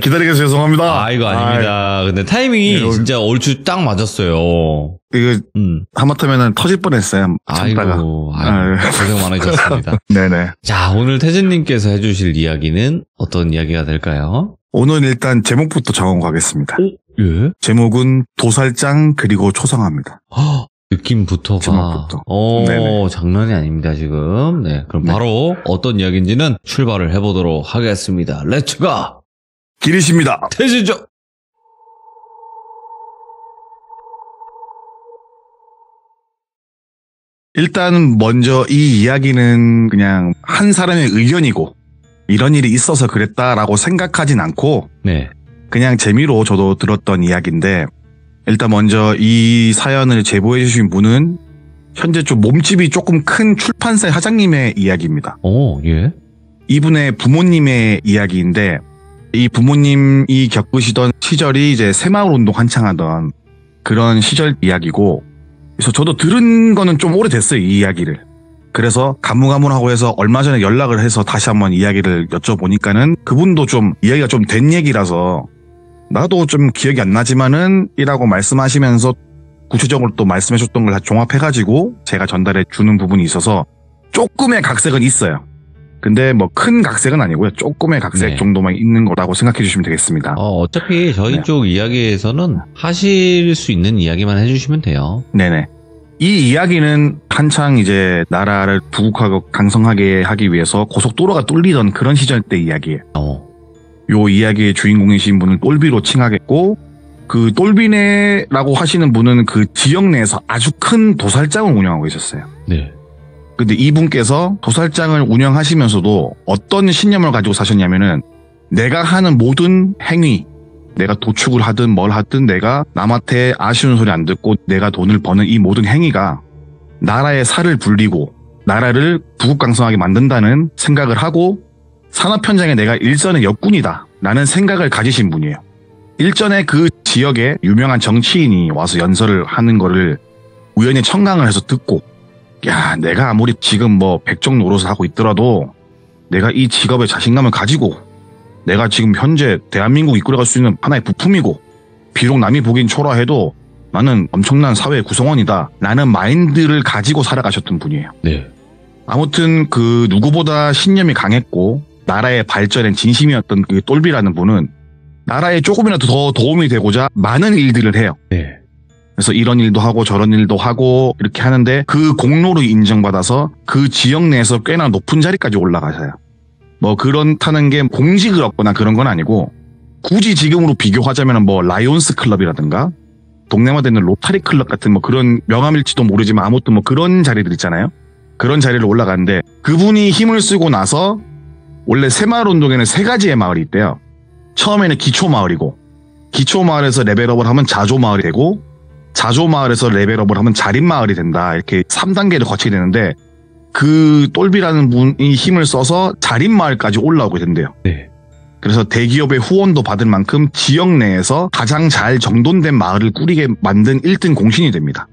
기다리게 죄송합니다. 아이고, 아닙니다. 근데 타이밍이 진짜 얼추 딱 맞았어요. 이거, 하마터면 터질 뻔했어요. 참다가. 아이고, 고생 많으셨습니다. 네네. 자, 오늘 태진님께서 해주실 이야기는 어떤 이야기가 될까요? 오늘 일단 제목부터 정하고 가겠습니다. 예? 제목은 도살장 그리고 초상화입니다. 느낌부터가. 제목부터. 장난이 아닙니다, 지금. 네. 그럼 바로 어떤 이야기인지는 출발을 해보도록 하겠습니다. 렛츠가! 길이십니다. 태진죠! 일단 먼저 이 이야기는 그냥 한 사람의 의견이고 이런 일이 있어서 그랬다라고 생각하진 않고 네. 그냥 재미로 저도 들었던 이야기인데 일단 먼저 이 사연을 제보해 주신 분은 현재 좀 몸집이 조금 큰 출판사의 사장님의 이야기입니다. 예. 이분의 부모님의 이야기인데 이 부모님이 겪으시던 시절이 이제 새마을 운동 한창 하던 그런 시절 이야기고 그래서 저도 들은 거는 좀 오래됐어요, 이 이야기를. 그래서 가물가물하고 해서 얼마 전에 연락을 해서 다시 한번 이야기를 여쭤보니까는 그분도 좀 이야기가 좀 된 얘기라서 나도 좀 기억이 안 나지만은 이라고 말씀하시면서 구체적으로 또 말씀해줬던 걸 다 종합해가지고 제가 전달해 주는 부분이 있어서 조금의 각색은 있어요. 근데 큰 각색은 아니고요. 조금의 각색 정도만 있는 거라고 생각해 주시면 되겠습니다. 어차피 저희 쪽 이야기에서는 하실 수 있는 이야기만 해주시면 돼요. 네네. 이 이야기는 한창 이제 나라를 부국하고 강성하게 하기 위해서 고속도로가 뚫리던 그런 시절 때 이야기예요. 요 이야기의 주인공이신 분은 똘비로 칭하겠고 그 똘비네라고 하시는 분은 그 지역 내에서 아주 큰 도살장을 운영하고 있었어요. 네. 근데 이분께서 도살장을 운영하시면서도 어떤 신념을 가지고 사셨냐면은 내가 하는 모든 행위, 내가 도축을 하든 뭘 하든 내가 남한테 아쉬운 소리 안 듣고 내가 돈을 버는 이 모든 행위가 나라의 살을 불리고 나라를 부국강성하게 만든다는 생각을 하고 산업 현장에 내가 일선의 역군이다 라는 생각을 가지신 분이에요. 일전에 그 지역에 유명한 정치인이 와서 연설을 하는 거를 우연히 청강을 해서 듣고 야, 내가 아무리 지금 백정 노릇을 하고 있더라도 내가 이 직업에 자신감을 가지고 내가 지금 현재 대한민국 이끌어갈 수 있는 하나의 부품이고 비록 남이 보기엔 초라해도 나는 엄청난 사회 구성원이다 라는 마인드를 가지고 살아가셨던 분이에요. 네. 아무튼 그 누구보다 신념이 강했고 나라의 발전엔 진심이었던 그 똘비라는 분은 나라에 조금이라도 더 도움이 되고자 많은 일들을 해요. 네. 그래서 이런 일도 하고 저런 일도 하고 이렇게 하는데 그 공로를 인정받아서 그 지역 내에서 꽤나 높은 자리까지 올라가셔요. 뭐 그렇다는 게 공직을 얻거나 그런 건 아니고 굳이 지금으로 비교하자면 뭐 라이온스 클럽이라든가 동네마다 있는 로타리 클럽 같은 뭐 그런 명함일지도 모르지만 아무튼 뭐 그런 자리들 있잖아요. 그런 자리를 올라가는데 그분이 힘을 쓰고 나서 원래 새마을 운동에는 3가지의 마을이 있대요. 처음에는 기초마을이고 기초마을에서 레벨업을 하면 자조마을이 되고 자조마을에서 레벨업을 하면 자립마을이 된다. 이렇게 3단계를 거치게 되는데 그 똘비라는 분이 힘을 써서 자립마을까지 올라오게 된대요. 네. 그래서 대기업의 후원도 받을 만큼 지역 내에서 가장 잘 정돈된 마을을 꾸리게 만든 1등 공신이 됩니다.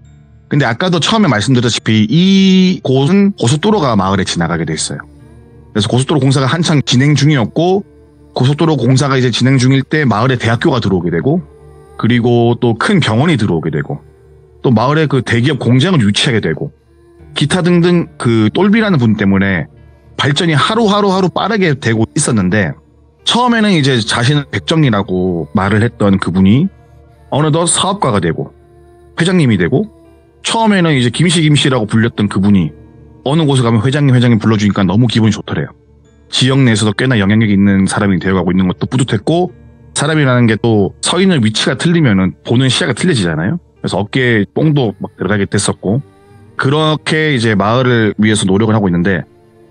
근데 아까도 처음에 말씀드렸다시피 이 곳은 고속도로가 마을에 지나가게 돼 있어요. 그래서 고속도로 공사가 한창 진행 중이었고 고속도로 공사가 이제 진행 중일 때 마을에 대학교가 들어오게 되고 그리고 또 큰 병원이 들어오게 되고 또 마을에 그 대기업 공장을 유치하게 되고 기타 등등 그 똘비라는 분 때문에 발전이 하루 빠르게 되고 있었는데 처음에는 이제 자신은 백정리라고 말을 했던 그분이 어느덧 사업가가 되고 회장님이 되고 처음에는 이제 김씨라고 불렸던 그분이 어느 곳에 가면 회장님 불러주니까 너무 기분이 좋더래요. 지역 내에서도 꽤나 영향력이 있는 사람이 되어가고 있는 것도 뿌듯했고 사람이라는 게 또 서 있는 위치가 틀리면은 보는 시야가 틀려지잖아요. 그래서 어깨에 뽕도 막 들어가게 됐었고 그렇게 이제 마을을 위해서 노력을 하고 있는데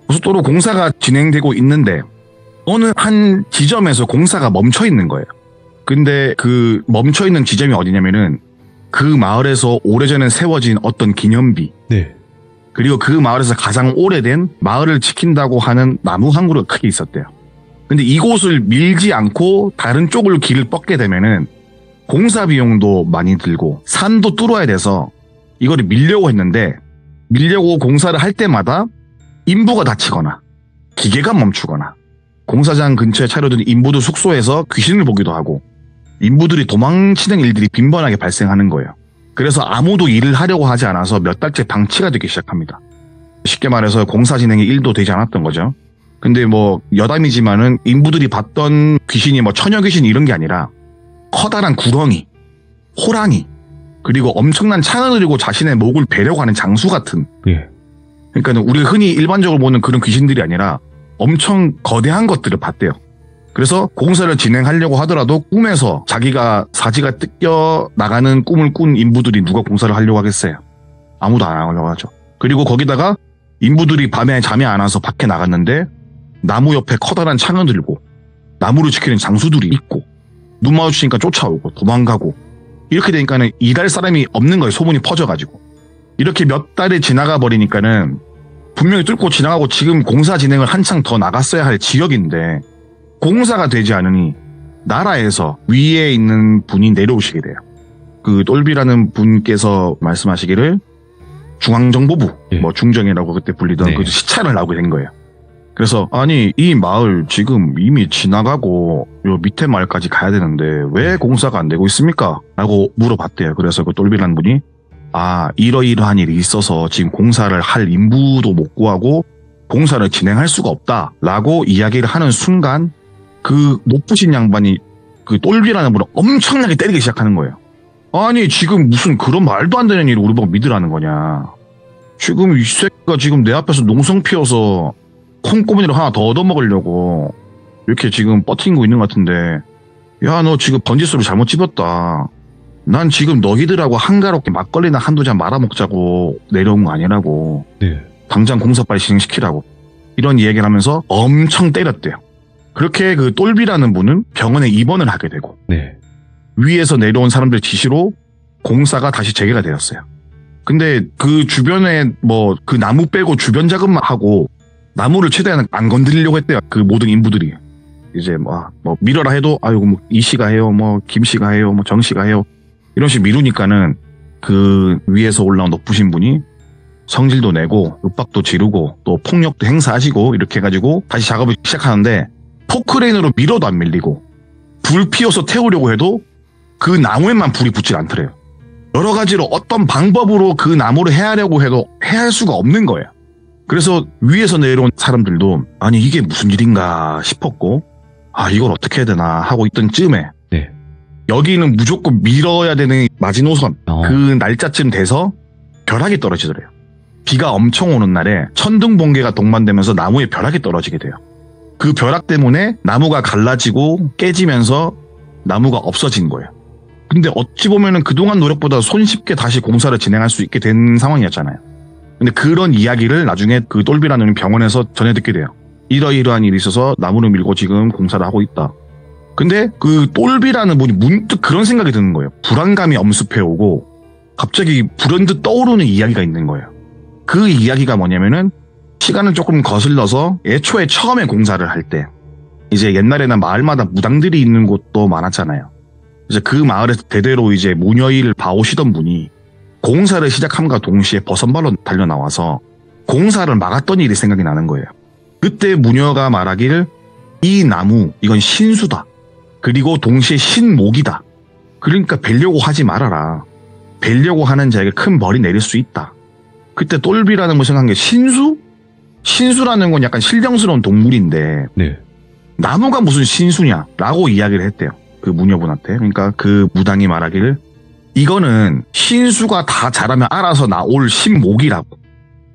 고속도로 공사가 진행되고 있는데 어느 한 지점에서 공사가 멈춰 있는 거예요. 근데 그 멈춰 있는 지점이 어디냐면은 그 마을에서 오래전에 세워진 어떤 기념비. 네. 그리고 그 마을에서 가장 오래된 마을을 지킨다고 하는 나무 한 그루가 크게 있었대요. 근데 이곳을 밀지 않고 다른 쪽을 길을 뻗게 되면은 공사 비용도 많이 들고 산도 뚫어야 돼서 이거를 밀려고 했는데 밀려고 공사를 할 때마다 인부가 다치거나 기계가 멈추거나 공사장 근처에 차려둔 인부들 숙소에서 귀신을 보기도 하고 인부들이 도망치는 일들이 빈번하게 발생하는 거예요. 그래서 아무도 일을 하려고 하지 않아서 몇 달째 방치가 되기 시작합니다. 쉽게 말해서 공사 진행이 1도 되지 않았던 거죠. 근데 뭐 여담이지만은 인부들이 봤던 귀신이 뭐 처녀 귀신 이런 게 아니라 커다란 구렁이, 호랑이, 그리고 엄청난 창을 들고 자신의 목을 베려고 하는 장수 같은. 예. 그러니까 우리가 흔히 일반적으로 보는 그런 귀신들이 아니라 엄청 거대한 것들을 봤대요. 그래서 공사를 진행하려고 하더라도 꿈에서 자기가 사지가 뜯겨 나가는 꿈을 꾼 인부들이 누가 공사를 하려고 하겠어요. 아무도 안 하려고 하죠. 그리고 거기다가 인부들이 밤에 잠이 안 와서 밖에 나갔는데 나무 옆에 커다란 창을 들고 나무를 지키는 장수들이 있고 눈 마주치니까 쫓아오고 도망가고 이렇게 되니까는 일할 사람이 없는 거예요. 소문이 퍼져가지고. 이렇게 몇 달이 지나가 버리니까는 분명히 뚫고 지나가고 지금 공사 진행을 한창 더 나갔어야 할 지역인데 공사가 되지 않으니 나라에서 위에 있는 분이 내려오시게 돼요. 그 똘비라는 분께서 말씀하시기를 중앙정보부, 예. 뭐 중정이라고 그때 불리던 네. 그 시찰을 나오게 된 거예요. 그래서 아니 이 마을 지금 이미 지나가고 요 밑에 마을까지 가야 되는데 왜 공사가 안 되고 있습니까? 라고 물어봤대요. 그래서 그 똘비라는 분이 이러이러한 일이 있어서 지금 공사를 할 인부도 못 구하고 공사를 진행할 수가 없다라고 이야기를 하는 순간 그 높으신 양반이 그 똘비라는 분을 엄청나게 때리기 시작하는 거예요. 아니 지금 무슨 그런 말도 안 되는 일을 우리 보고 믿으라는 거냐. 지금 이 새끼가 지금 내 앞에서 농성 피워서 콩고문이를 하나 더 얻어먹으려고 이렇게 지금 버티고 있는 것 같은데 야 너 지금 번지수를 잘못 집었다. 난 지금 너희들하고 한가롭게 막걸리나 한두 잔 말아먹자고 내려온 거 아니라고. 네. 당장 공사 빨리 진행시키라고. 이런 이야기를 하면서 엄청 때렸대요. 그렇게 그 똘비라는 분은 병원에 입원을 하게 되고 네. 위에서 내려온 사람들 지시로 공사가 다시 재개가 되었어요. 근데 그 주변에 뭐 그 나무 빼고 주변 작업만 하고 나무를 최대한 안 건드리려고 했대요. 그 모든 인부들이. 이제 뭐 밀어라 해도 아이고 뭐 이 씨가 해요. 뭐 김 씨가 해요. 뭐 정 씨가 해요. 이런 식으로 미루니까는 그 위에서 올라온 높으신 분이 성질도 내고 윽박도 지르고 또 폭력도 행사하시고 이렇게 해가지고 다시 작업을 시작하는데 포크레인으로 밀어도 안 밀리고 불 피워서 태우려고 해도 그 나무에만 불이 붙질 않더래요. 여러 가지로 어떤 방법으로 그 나무를 해하려고 해도 해할 수가 없는 거예요. 그래서 위에서 내려온 사람들도 아니 이게 무슨 일인가 싶었고 아, 이걸 어떻게 해야 되나 하고 있던 쯤에 네. 여기는 무조건 밀어야 되는 마지노선 그 날짜쯤 돼서 벼락이 떨어지더래요. 비가 엄청 오는 날에 천둥 번개가 동반되면서 나무에 벼락이 떨어지게 돼요. 그 벼락 때문에 나무가 갈라지고 깨지면서 나무가 없어진 거예요. 근데 어찌 보면은 그동안 노력보다 손쉽게 다시 공사를 진행할 수 있게 된 상황이었잖아요. 근데 그런 이야기를 나중에 그 똘비라는 병원에서 전해 듣게 돼요. 이러이러한 일이 있어서 나무를 밀고 지금 공사를 하고 있다. 근데 그 똘비라는 분이 문득 그런 생각이 드는 거예요. 불안감이 엄습해오고 갑자기 불현듯 떠오르는 이야기가 있는 거예요. 그 이야기가 뭐냐면은 시간을 조금 거슬러서 애초에 처음에 공사를 할 때 이제 옛날에는 마을마다 무당들이 있는 곳도 많았잖아요. 이제 그 마을에서 대대로 이제 무녀일을 봐오시던 분이 공사를 시작함과 동시에 버선발로 달려나와서 공사를 막았던 일이 생각이 나는 거예요. 그때 무녀가 말하길 이 나무 이건 신수다. 그리고 동시에 신목이다. 그러니까 뵈려고 하지 말아라. 뵈려고 하는 자에게 큰 벌이 내릴 수 있다. 그때 똘비라는 걸 생각한 게 신수? 신수라는 건 약간 신령스러운 동물인데 네. 나무가 무슨 신수냐라고 이야기를 했대요. 그 무녀분한테. 그러니까 그 무당이 말하기를 이거는 신수가 다 자라면 알아서 나올 신목이라고.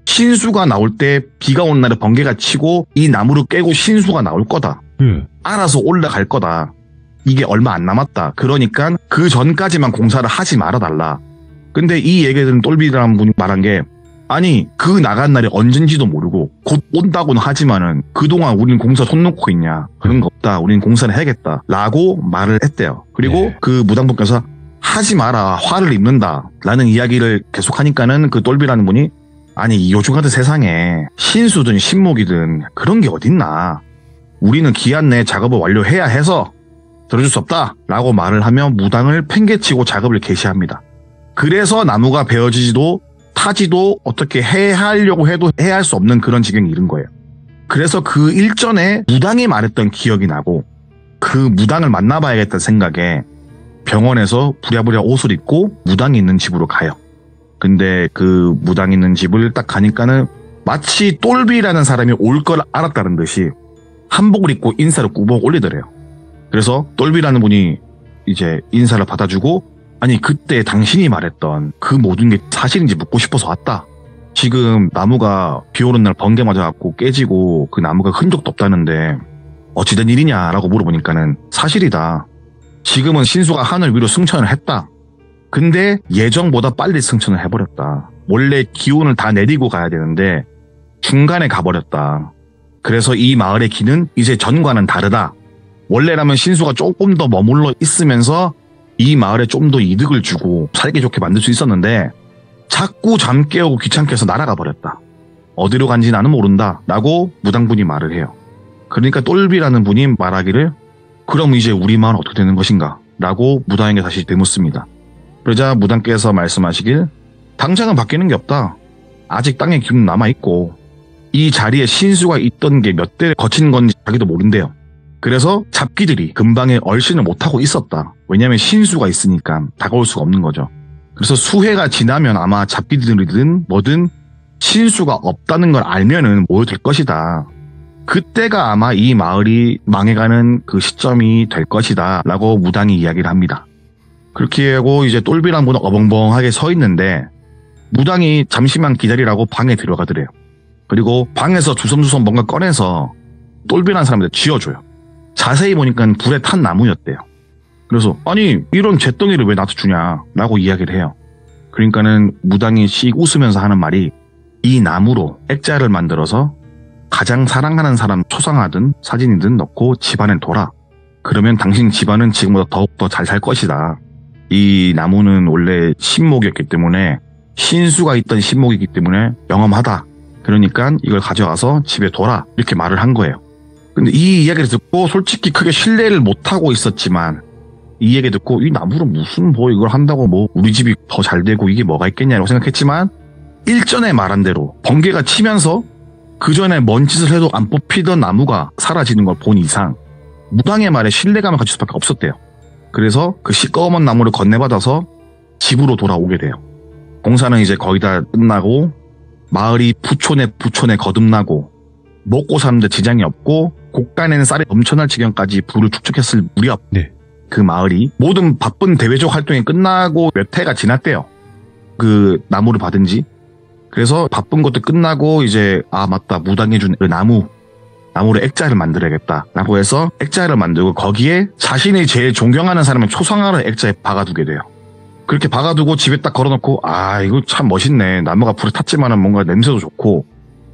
신수가 나올 때 비가 온 날에 번개가 치고 이 나무를 깨고 신수가 나올 거다. 알아서 올라갈 거다. 이게 얼마 안 남았다. 그러니까 그 전까지만 공사를 하지 말아달라. 근데 이 얘기를 들은 똘비라는 분이 말한 게 아니 그 나간 날이 언젠지도 모르고 곧 온다고는 하지만은 그동안 우린 공사 손 놓고 있냐. 그런 거 없다. 우린 공사를 해야겠다. 라고 말을 했대요. 그리고 네. 그 무당분께서 하지 마라. 화를 입는다. 라는 이야기를 계속하니까는 그 똘비라는 분이 아니 요즘 같은 세상에 신수든 신목이든 그런 게 어딨나. 우리는 기한 내에 작업을 완료해야 해서 들어줄 수 없다. 라고 말을 하며 무당을 팽개치고 작업을 개시합니다. 그래서 나무가 베어지지도 타지도 어떻게 하려고 해도 해야 할 수 없는 그런 지경에 이른 거예요. 그래서 그 일전에 무당이 말했던 기억이 나고 그 무당을 만나봐야겠다는 생각에 병원에서 부랴부랴 옷을 입고 무당이 있는 집으로 가요. 근데 그 무당이 있는 집을 딱 가니까는 마치 똘비라는 사람이 올 걸 알았다는 듯이 한복을 입고 인사를 꾸벅 올리더래요. 그래서 똘비라는 분이 이제 인사를 받아주고 아니 그때 당신이 말했던 그 모든 게 사실인지 묻고 싶어서 왔다. 지금 나무가 비 오는 날 번개 맞아갖고 깨지고 그 나무가 흔적도 없다는데 어찌된 일이냐라고 물어보니까는 사실이다. 지금은 신수가 하늘 위로 승천을 했다. 근데 예정보다 빨리 승천을 해버렸다. 원래 기운을 다 내리고 가야 되는데 중간에 가버렸다. 그래서 이 마을의 길은 이제 전과는 다르다. 원래라면 신수가 조금 더 머물러 있으면서 이 마을에 좀 더 이득을 주고 살기 좋게 만들 수 있었는데 자꾸 잠 깨우고 귀찮게 해서 날아가 버렸다. 어디로 간지 나는 모른다. 라고 무당분이 말을 해요. 그러니까 똘비라는 분이 말하기를 그럼 이제 우리 마을은 어떻게 되는 것인가? 라고 무당에게 다시 되묻습니다. 그러자 무당께서 말씀하시길 당장은 바뀌는 게 없다. 아직 땅에 기운은 남아있고 이 자리에 신수가 있던 게 몇 대 거친 건지 자기도 모른대요. 그래서 잡기들이 근방에 얼씬을 못하고 있었다. 왜냐하면 신수가 있으니까 다가올 수가 없는 거죠. 그래서 수해가 지나면 아마 잡기들이든 뭐든 신수가 없다는 걸 알면은 모여들 것이다. 그때가 아마 이 마을이 망해가는 그 시점이 될 것이다. 라고 무당이 이야기를 합니다. 그렇게 하고 이제 똘비란 분은 어벙벙하게 서 있는데 무당이 잠시만 기다리라고 방에 들어가더래요. 그리고 방에서 주섬주섬 뭔가 꺼내서 똘비란 사람한테 쥐어줘요. 자세히 보니까 불에 탄 나무였대요. 그래서 아니 이런 잿덩이를 왜 나한테 주냐 라고 이야기를 해요. 그러니까는 무당이 씩 웃으면서 하는 말이 이 나무로 액자를 만들어서 가장 사랑하는 사람 초상화든 사진이든 넣고 집안에 둬라. 그러면 당신 집안은 지금보다 더욱더 잘 살 것이다. 이 나무는 원래 신목이었기 때문에 신수가 있던 신목이기 때문에 영험하다. 그러니까 이걸 가져가서 집에 둬라. 이렇게 말을 한 거예요. 근데 이 이야기를 듣고 솔직히 크게 신뢰를 못하고 있었지만 이 얘기 듣고 이 나무로 무슨 뭐 이걸 한다고 뭐 우리 집이 더 잘 되고 이게 뭐가 있겠냐고 생각했지만 일전에 말한 대로 번개가 치면서 그 전에 뭔 짓을 해도 안 뽑히던 나무가 사라지는 걸 본 이상 무당의 말에 신뢰감을 가질 수밖에 없었대요. 그래서 그 시꺼먼 나무를 건네받아서 집으로 돌아오게 돼요. 공사는 이제 거의 다 끝나고 마을이 부촌에 거듭나고 먹고 사는데 지장이 없고 곳간에는 쌀이 넘쳐날 지경까지 불을 축적했을 무렵 네. 그 마을이 모든 바쁜 대외적 활동이 끝나고 몇 해가 지났대요. 그 나무를 받은 지. 그래서 바쁜 것도 끝나고 이제 맞다, 무당해준 그 나무로 액자를 만들어야겠다라고 해서 액자를 만들고 거기에 자신이 제일 존경하는 사람의 초상화를 액자에 박아두게 돼요. 그렇게 박아두고 집에 딱 걸어놓고 이거 참 멋있네. 나무가 불에 탔지만은 뭔가 냄새도 좋고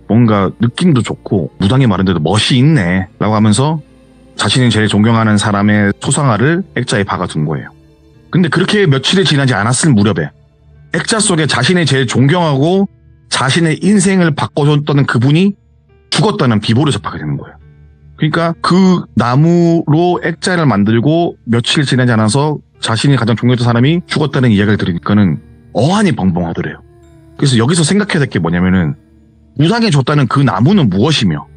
뭔가 느낌도 좋고 무당이 마른데도 멋이 있네 라고 하면서 자신이 제일 존경하는 사람의 초상화를 액자에 박아둔 거예요. 근데 그렇게 며칠이 지나지 않았을 무렵에 액자 속에 자신이 제일 존경하고 자신의 인생을 바꿔줬던 그분이 죽었다는 비보를 접하게 되는 거예요. 그러니까 그 나무로 액자를 만들고 며칠 지나지 않아서 자신이 가장 존경했던 사람이 죽었다는 이야기를 들으니까는 어안이 벙벙하더래요. 그래서 여기서 생각해야 될 게 뭐냐면은 무당이 줬다는 그 나무는 무엇이며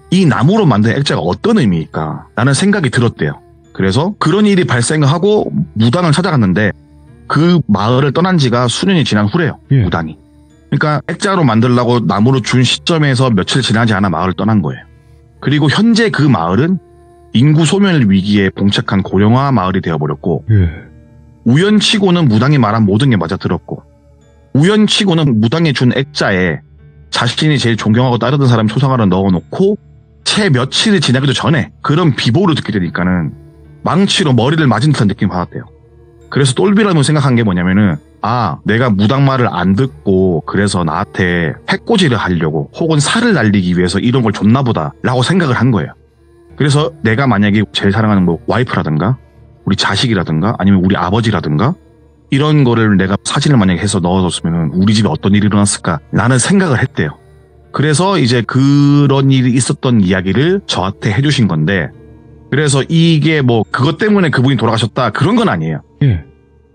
이 나무로 만든 액자가 어떤 의미일까 라는 생각이 들었대요. 그래서 그런 일이 발생하고 무당을 찾아갔는데 그 마을을 떠난 지가 수년이 지난 후래요. 무당이. 그러니까 액자로 만들려고 나무를 준 시점에서 며칠 지나지 않아 마을을 떠난 거예요. 그리고 현재 그 마을은 인구 소멸 위기에 봉착한 고령화 마을이 되어버렸고 우연치고는 무당이 말한 모든 게 맞아들었고 우연치고는 무당이 준 액자에 자신이 제일 존경하고 따르던 사람 초상화를 넣어놓고 채 며칠이 지나기도 전에 그런 비보를 듣게 되니까는 망치로 머리를 맞은 듯한 느낌을 받았대요. 그래서 똘비라고 생각한 게 뭐냐면은 내가 무당 말을 안 듣고 그래서 나한테 해코지를 하려고 혹은 살을 날리기 위해서 이런 걸 줬나 보다 라고 생각을 한 거예요. 그래서 내가 만약에 제일 사랑하는 뭐 와이프라든가 우리 자식이라든가 아니면 우리 아버지라든가 이런 거를 내가 사진을 만약에 해서 넣어줬으면 우리 집에 어떤 일이 일어났을까 라는 생각을 했대요. 그래서 이제 그런 일이 있었던 이야기를 저한테 해주신 건데 그래서 이게 뭐 그것 때문에 그분이 돌아가셨다 그런 건 아니에요.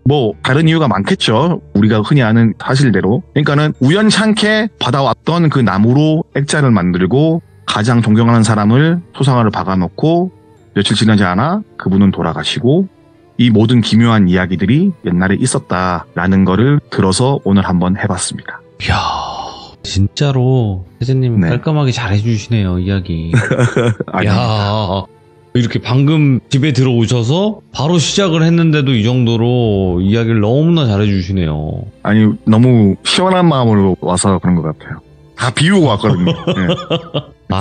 뭐 다른 이유가 많겠죠. 우리가 흔히 아는 사실대로. 그러니까는 우연찮게 받아왔던 그 나무로 액자를 만들고 가장 존경하는 사람을 초상화를 박아놓고 며칠 지나지 않아 그분은 돌아가시고 이 모든 기묘한 이야기들이 옛날에 있었다라는 거를 들어서 오늘 한번 해봤습니다. 이야, 진짜로 태재님 깔끔하게 잘해주시네요, 이야기. 이야, 이렇게 방금 집에 들어오셔서 바로 시작을 했는데도 이 정도로 이야기를 너무나 잘해주시네요. 아니, 너무 시원한 마음으로 와서 그런 것 같아요. 다 비우고 왔거든요.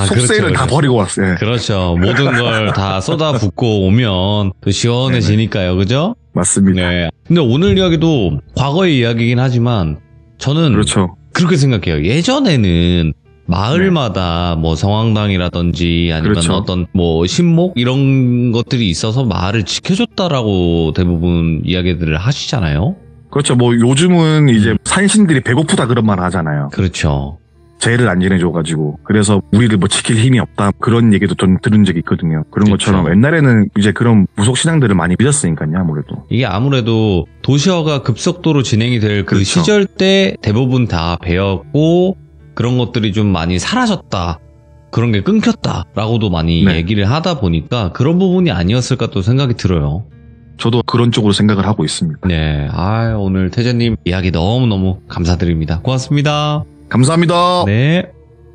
속세를 다 버리고 왔어요. 그렇죠. 모든 걸 다 쏟아붓고 오면 또 시원해지니까요. 그죠? 맞습니다. 네. 근데 오늘 이야기도 과거의 이야기이긴 하지만 저는 그렇죠. 그렇게 생각해요. 예전에는 마을마다 뭐 성황당이라든지 아니면 그렇죠. 어떤 뭐 신목 이런 것들이 있어서 마을을 지켜줬다라고 대부분 이야기들을 하시잖아요. 그렇죠. 뭐 요즘은 이제 산신들이 배고프다 그런 말 하잖아요. 그렇죠. 죄를 안 지내줘가지고 그래서 우리를 뭐 지킬 힘이 없다 그런 얘기도 좀 들은 적이 있거든요. 그런 그렇죠. 것처럼 옛날에는 이제 그런 무속 신앙들을 많이 믿었으니까요. 아무래도 이게 아무래도 도시화가 급속도로 진행이 될 그 그렇죠. 시절 때 대부분 다 배웠고 그런 것들이 좀 많이 사라졌다. 그런 게 끊겼다라고도 많이 얘기를 하다 보니까 그런 부분이 아니었을까 또 생각이 들어요. 저도 그런 쪽으로 생각을 하고 있습니다. 네, 오늘 태재님 이야기 너무너무 감사드립니다. 고맙습니다. 감사합니다. 네.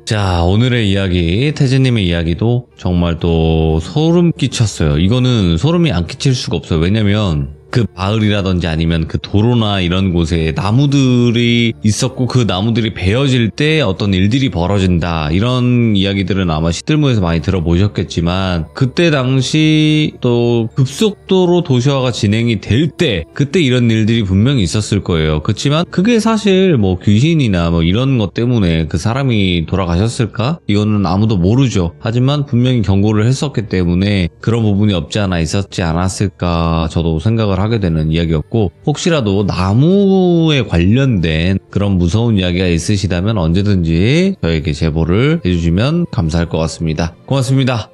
자, 오늘의 이야기, 태재님의 이야기도 정말 또 소름 끼쳤어요. 이거는 소름이 안 끼칠 수가 없어요. 왜냐면 그 마을이라든지 아니면 그 도로나 이런 곳에 나무들이 있었고 그 나무들이 베어질 때 어떤 일들이 벌어진다 이런 이야기들은 아마 시들무에서 많이 들어보셨겠지만 그때 당시 또 급속도로 도시화가 진행이 될 때 그때 이런 일들이 분명히 있었을 거예요. 그렇지만 그게 사실 뭐 귀신이나 뭐 이런 것 때문에 그 사람이 돌아가셨을까? 이거는 아무도 모르죠. 하지만 분명히 경고를 했었기 때문에 그런 부분이 없지 않아 있었지 않았을까 저도 생각을 하게 되는 이야기였고 혹시라도 나무에 관련된 그런 무서운 이야기가 있으시다면 언제든지 저에게 제보를 해주시면 감사할 것 같습니다. 고맙습니다.